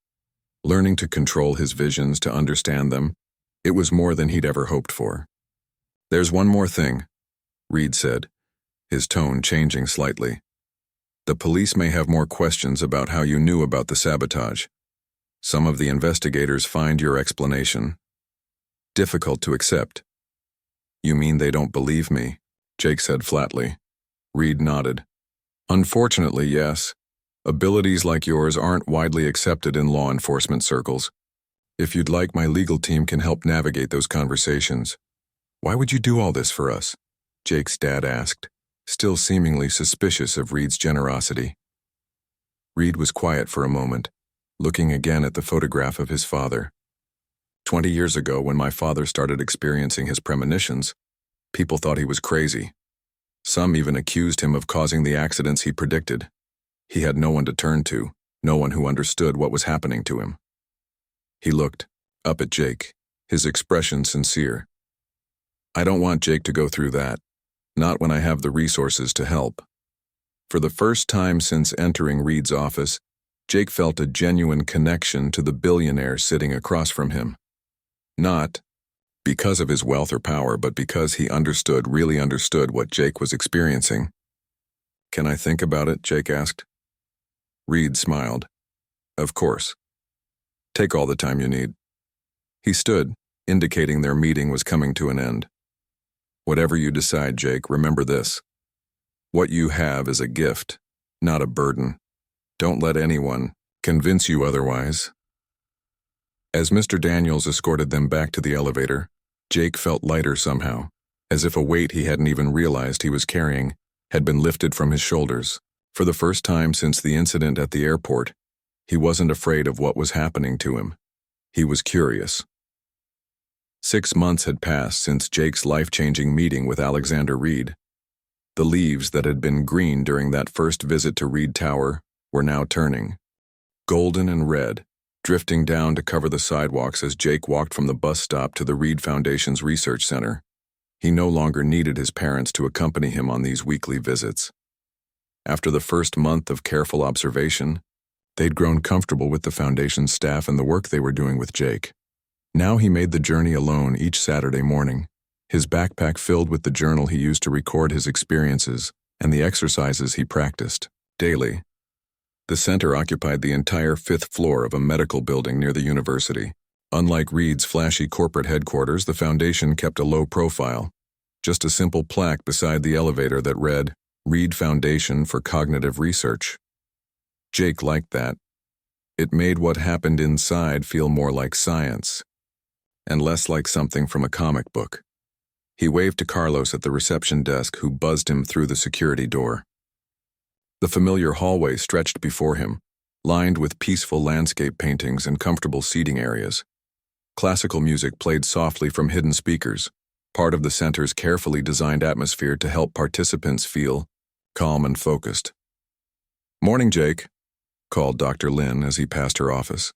Learning to control his visions, to understand them, it was more than he'd ever hoped for. "There's one more thing," Reed said, his tone changing slightly. "The police may have more questions about how you knew about the sabotage. Some of the investigators find your explanation difficult to accept." "You mean they don't believe me?" Jake said flatly. Reed nodded. "Unfortunately, yes. Abilities like yours aren't widely accepted in law enforcement circles. If you'd like, my legal team can help navigate those conversations." "Why would you do all this for us?" Jake's dad asked, still seemingly suspicious of Reed's generosity. Reed was quiet for a moment, looking again at the photograph of his father. 20 years ago, when my father started experiencing his premonitions, people thought he was crazy. Some even accused him of causing the accidents he predicted. He had no one to turn to, no one who understood what was happening to him. He looked up at Jake, his expression sincere. "I don't want Jake to go through that, not when I have the resources to help." For the first time since entering Reed's office, Jake felt a genuine connection to the billionaire sitting across from him. Not because of his wealth or power, but because he really understood what Jake was experiencing. "Can I think about it?" Jake asked. Reed smiled. "Of course. Take all the time you need." He stood, indicating their meeting was coming to an end. "Whatever you decide, Jake, remember this. What you have is a gift, not a burden. Don't let anyone convince you otherwise." As Mr. Daniels escorted them back to the elevator, Jake felt lighter somehow, as if a weight he hadn't even realized he was carrying had been lifted from his shoulders. For the first time since the incident at the airport, he wasn't afraid of what was happening to him. He was curious. 6 months had passed since Jake's life-changing meeting with Alexander Reed. The leaves that had been green during that first visit to Reed Tower were now turning, golden and red, drifting down to cover the sidewalks as Jake walked from the bus stop to the Reed Foundation's research center. He no longer needed his parents to accompany him on these weekly visits. After the first month of careful observation, they'd grown comfortable with the Foundation's staff and the work they were doing with Jake. Now he made the journey alone each Saturday morning, his backpack filled with the journal he used to record his experiences and the exercises he practiced daily. The center occupied the entire 5th floor of a medical building near the university. Unlike Reed's flashy corporate headquarters, the Foundation kept a low profile, just a simple plaque beside the elevator that read, "Reed Foundation for Cognitive Research." Jake liked that. It made what happened inside feel more like science, and less like something from a comic book. He waved to Carlos at the reception desk, who buzzed him through the security door. The familiar hallway stretched before him, lined with peaceful landscape paintings and comfortable seating areas. Classical music played softly from hidden speakers, part of the center's carefully designed atmosphere to help participants feel calm and focused. "Morning, Jake," called Dr. Lin as he passed her office.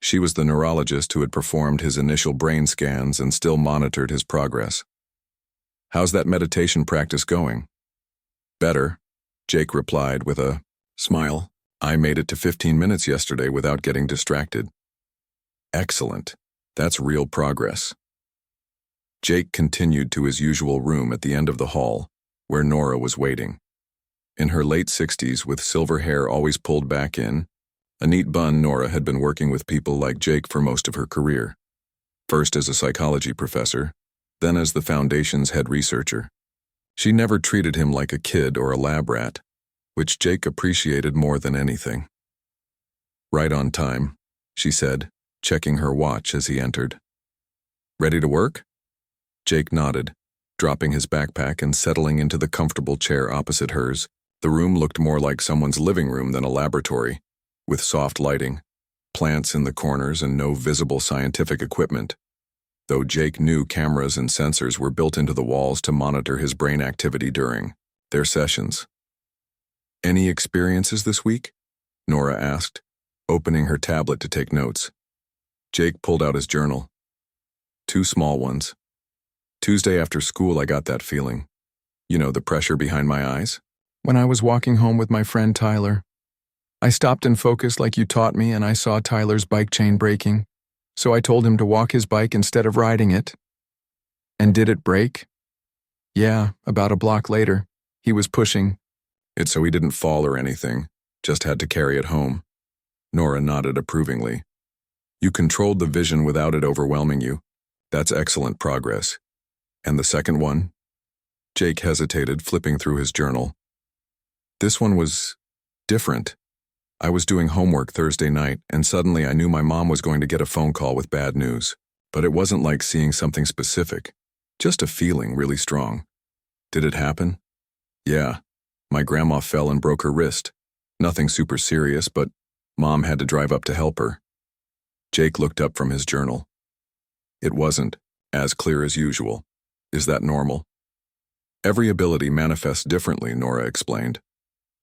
She was the neurologist who had performed his initial brain scans and still monitored his progress. "How's that meditation practice going?" "Better," Jake replied with a smile. "I made it to 15 minutes yesterday without getting distracted." "Excellent. That's real progress." Jake continued to his usual room at the end of the hall, where Nora was waiting. In her late 60s, with silver hair always pulled back in a neat bun, Nora had been working with people like Jake for most of her career. First as a psychology professor, then as the Foundation's head researcher. She never treated him like a kid or a lab rat, which Jake appreciated more than anything. "Right on time," she said, checking her watch as he entered. "Ready to work?" Jake nodded, dropping his backpack and settling into the comfortable chair opposite hers. The room looked more like someone's living room than a laboratory, with soft lighting, plants in the corners, and no visible scientific equipment, though Jake knew cameras and sensors were built into the walls to monitor his brain activity during their sessions. "Any experiences this week?" Nora asked, opening her tablet to take notes. Jake pulled out his journal. "Two small ones. Tuesday after school I got that feeling. You know, the pressure behind my eyes? When I was walking home with my friend Tyler. I stopped and focused like you taught me, and I saw Tyler's bike chain breaking. So I told him to walk his bike instead of riding it." "And did it break?" "Yeah, about a block later. He was pushing it so he didn't fall or anything, just had to carry it home." Nora nodded approvingly. "You controlled the vision without it overwhelming you. That's excellent progress. And the second one?" Jake hesitated, flipping through his journal. "This one was different. I was doing homework Thursday night, and suddenly I knew my mom was going to get a phone call with bad news. But it wasn't like seeing something specific, just a feeling really strong." "Did it happen?" "Yeah. My grandma fell and broke her wrist. Nothing super serious, but Mom had to drive up to help her." Jake looked up from his journal. "It wasn't as clear as usual. Is that normal?" "Every ability manifests differently," Nora explained.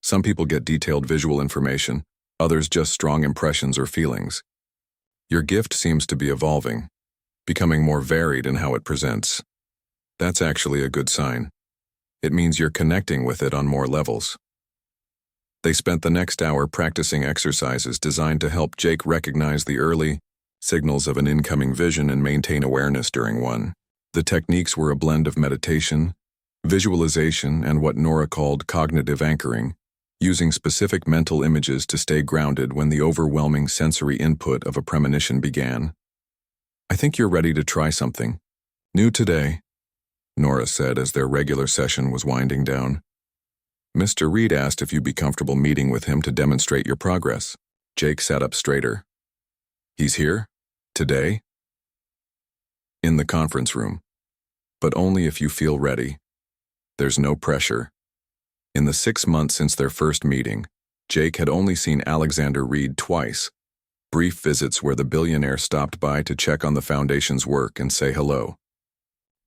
"Some people get detailed visual information, others just strong impressions or feelings. Your gift seems to be evolving, becoming more varied in how it presents. That's actually a good sign. It means you're connecting with it on more levels." They spent the next hour practicing exercises designed to help Jake recognize the early signals of an incoming vision and maintain awareness during one. The techniques were a blend of meditation, visualization, and what Nora called cognitive anchoring, using specific mental images to stay grounded when the overwhelming sensory input of a premonition began. "I think you're ready to try something new today," Nora said as their regular session was winding down. "Mr. Reed asked if you'd be comfortable meeting with him to demonstrate your progress." Jake sat up straighter. "He's here? Today?" "In the conference room. But only if you feel ready. There's no pressure." In the 6 months since their first meeting, Jake had only seen Alexander Reed twice, brief visits where the billionaire stopped by to check on the Foundation's work and say hello.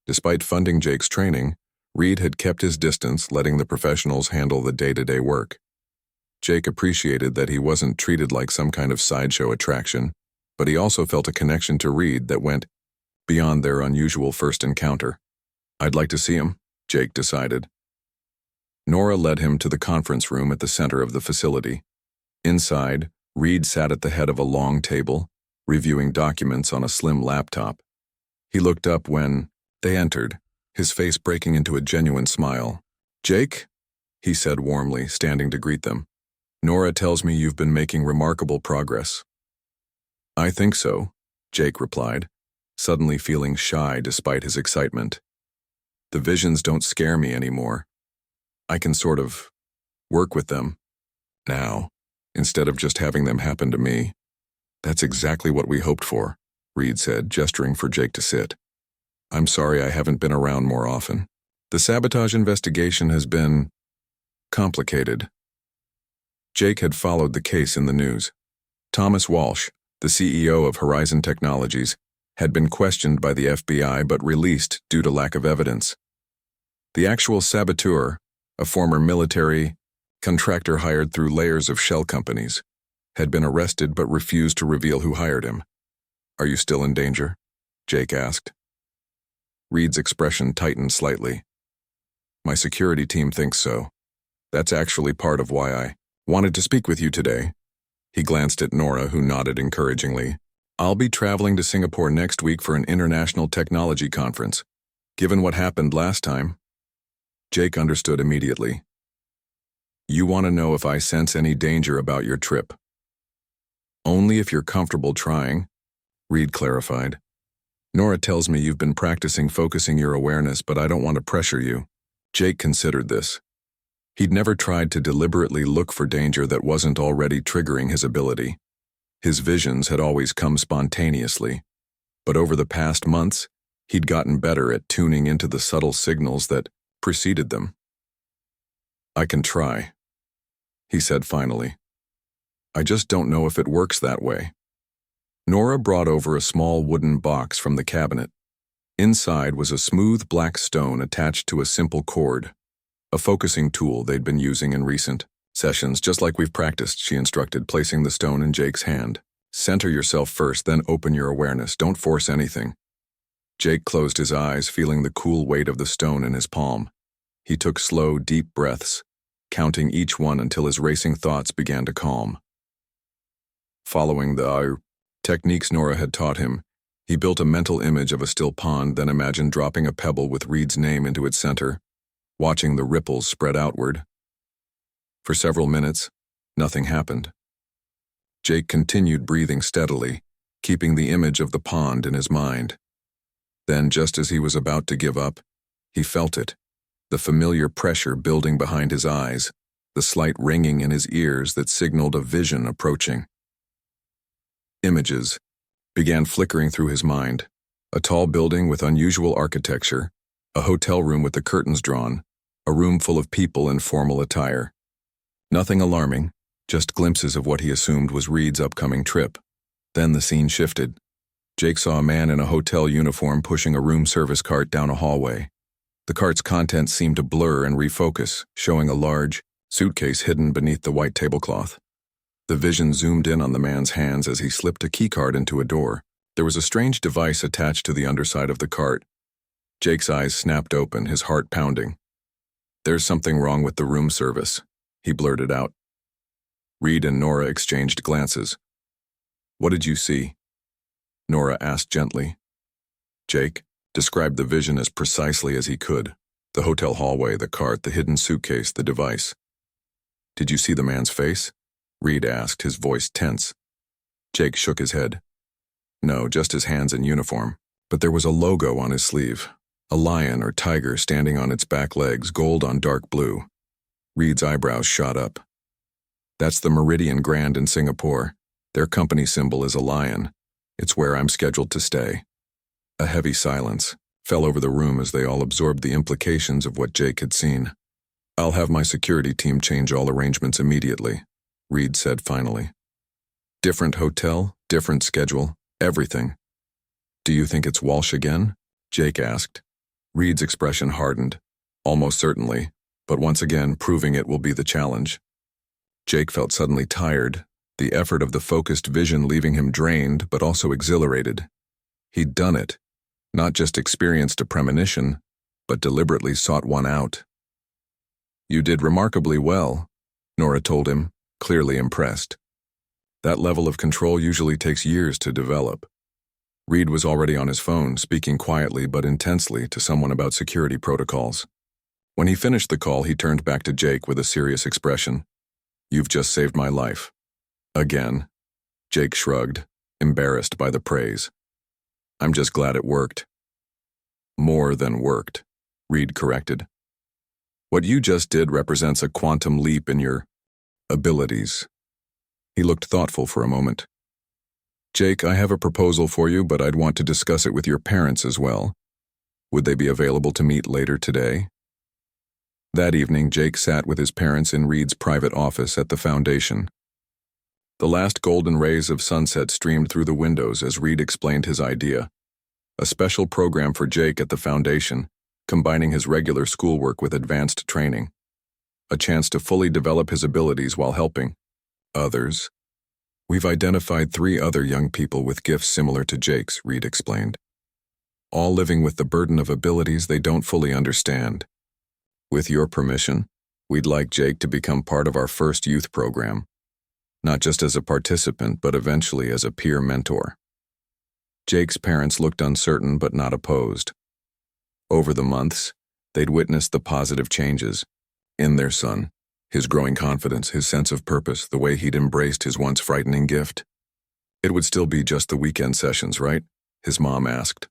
Despite funding Jake's training, Reed had kept his distance, letting the professionals handle the day-to-day work. Jake appreciated that he wasn't treated like some kind of sideshow attraction, but he also felt a connection to Reed that went beyond their unusual first encounter. "I'd like to see him," Jake decided. Nora led him to the conference room at the center of the facility. Inside, Reed sat at the head of a long table, reviewing documents on a slim laptop. He looked up when they entered, his face breaking into a genuine smile. "Jake," he said warmly, standing to greet them. "Nora tells me you've been making remarkable progress." "I think so," Jake replied, suddenly feeling shy despite his excitement. "The visions don't scare me anymore. I can sort of work with them now, instead of just having them happen to me." "That's exactly what we hoped for," Reed said, gesturing for Jake to sit. "I'm sorry I haven't been around more often. The sabotage investigation has been complicated." Jake had followed the case in the news. Thomas Walsh, the CEO of Horizon Technologies, had been questioned by the FBI but released due to lack of evidence. The actual saboteur, a former military contractor hired through layers of shell companies, had been arrested but refused to reveal who hired him. "Are you still in danger?" Jake asked. Reed's expression tightened slightly. "My security team thinks so. That's actually part of why I wanted to speak with you today." He glanced at Nora, who nodded encouragingly. "I'll be traveling to Singapore next week for an international technology conference. Given what happened last time..." Jake understood immediately. "You want to know if I sense any danger about your trip?" "Only if you're comfortable trying," Reed clarified. "Nora tells me you've been practicing focusing your awareness, but I don't want to pressure you." Jake considered this. He'd never tried to deliberately look for danger that wasn't already triggering his ability. His visions had always come spontaneously, but over the past months, he'd gotten better at tuning into the subtle signals that preceded them. "I can try," he said finally. "I just don't know if it works that way." Nora brought over a small wooden box from the cabinet. Inside was a smooth black stone attached to a simple cord, a focusing tool they'd been using in recent sessions, just like we've practiced, she instructed, placing the stone in Jake's hand. "Center yourself first, then open your awareness. Don't force anything." Jake closed his eyes, feeling the cool weight of the stone in his palm. He took slow, deep breaths, counting each one until his racing thoughts began to calm. Following the techniques Nora had taught him, he built a mental image of a still pond, then imagined dropping a pebble with Reed's name into its center, watching the ripples spread outward. For several minutes, nothing happened. Jake continued breathing steadily, keeping the image of the pond in his mind. Then, just as he was about to give up, he felt it, the familiar pressure building behind his eyes, the slight ringing in his ears that signaled a vision approaching. Images began flickering through his mind: a tall building with unusual architecture, a hotel room with the curtains drawn, a room full of people in formal attire. Nothing alarming, just glimpses of what he assumed was Reed's upcoming trip. Then the scene shifted. Jake saw a man in a hotel uniform pushing a room service cart down a hallway. The cart's contents seemed to blur and refocus, showing a large suitcase hidden beneath the white tablecloth. The vision zoomed in on the man's hands as he slipped a keycard into a door. There was a strange device attached to the underside of the cart. Jake's eyes snapped open, his heart pounding. "There's something wrong with the room service," he blurted out. Reed and Nora exchanged glances. "What did you see?" Nora asked gently. Jake described the vision as precisely as he could: the hotel hallway, the cart, the hidden suitcase, the device. "Did you see the man's face?" Reed asked, his voice tense. Jake shook his head. "No, just his hands in uniform. But there was a logo on his sleeve, a lion or tiger standing on its back legs, gold on dark blue." Reed's eyebrows shot up. "That's the Meridian Grand in Singapore. Their company symbol is a lion. It's where I'm scheduled to stay." A heavy silence fell over the room as they all absorbed the implications of what Jake had seen. "I'll have my security team change all arrangements immediately," Reed said finally. "Different hotel, different schedule, everything." "Do you think it's Walsh again?" Jake asked. Reed's expression hardened. "Almost certainly, but once again, proving it will be the challenge." Jake felt suddenly tired, the effort of the focused vision leaving him drained but also exhilarated. He'd done it, not just experienced a premonition, but deliberately sought one out. "You did remarkably well," Nora told him, clearly impressed. "That level of control usually takes years to develop." Reed was already on his phone, speaking quietly but intensely to someone about security protocols. When he finished the call, he turned back to Jake with a serious expression. "You've just saved my life." "Again?" Jake shrugged, embarrassed by the praise. "I'm just glad it worked." "More than worked," Reed corrected. "What you just did represents a quantum leap in your abilities." He looked thoughtful for a moment. "Jake, I have a proposal for you, but I'd want to discuss it with your parents as well. Would they be available to meet later today?" That evening, Jake sat with his parents in Reed's private office at the foundation. The last golden rays of sunset streamed through the windows as Reed explained his idea. A special program for Jake at the foundation, combining his regular schoolwork with advanced training. A chance to fully develop his abilities while helping others. We've identified 3 other young people with gifts similar to Jake's, Reed explained. All living with the burden of abilities they don't fully understand. With your permission, we'd like Jake to become part of our first youth program, not just as a participant, but eventually as a peer mentor. Jake's parents looked uncertain but not opposed. Over the months, they'd witnessed the positive changes in their son, his growing confidence, his sense of purpose, the way he'd embraced his once frightening gift. It would still be just the weekend sessions, right? His mom asked.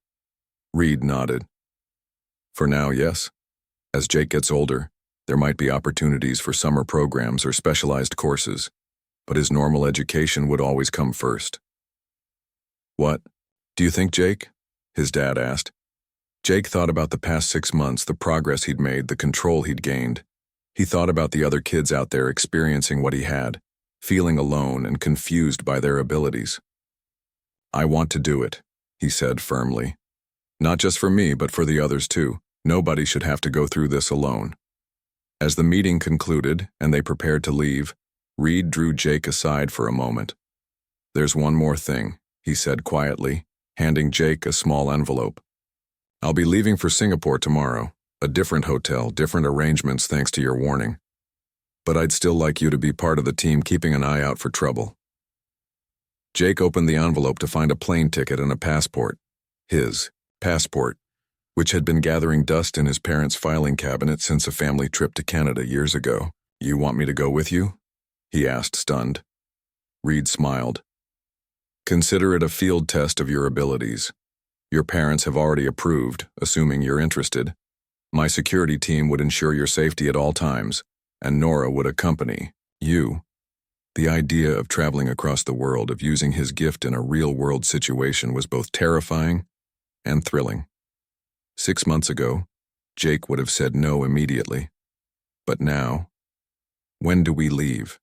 Reed nodded. For now, yes. As Jake gets older, there might be opportunities for summer programs or specialized courses, but his normal education would always come first. What? Do you think, Jake? His dad asked. Jake thought about the past 6 months, the progress he'd made, the control he'd gained. He thought about the other kids out there experiencing what he had, feeling alone and confused by their abilities. I want to do it, he said firmly. Not just for me, but for the others too. Nobody should have to go through this alone. As the meeting concluded and they prepared to leave, Reed drew Jake aside for a moment. There's one more thing, he said quietly, handing Jake a small envelope. I'll be leaving for Singapore tomorrow, a different hotel, different arrangements thanks to your warning. But I'd still like you to be part of the team keeping an eye out for trouble. Jake opened the envelope to find a plane ticket and a passport. His passport, which had been gathering dust in his parents' filing cabinet since a family trip to Canada years ago. You want me to go with you? He asked, stunned. Reed smiled. Consider it a field test of your abilities. Your parents have already approved, assuming you're interested. My security team would ensure your safety at all times, and Nora would accompany you. The idea of traveling across the world, of using his gift in a real-world situation was both terrifying and thrilling. 6 months ago, Jake would have said no immediately. But now, when do we leave?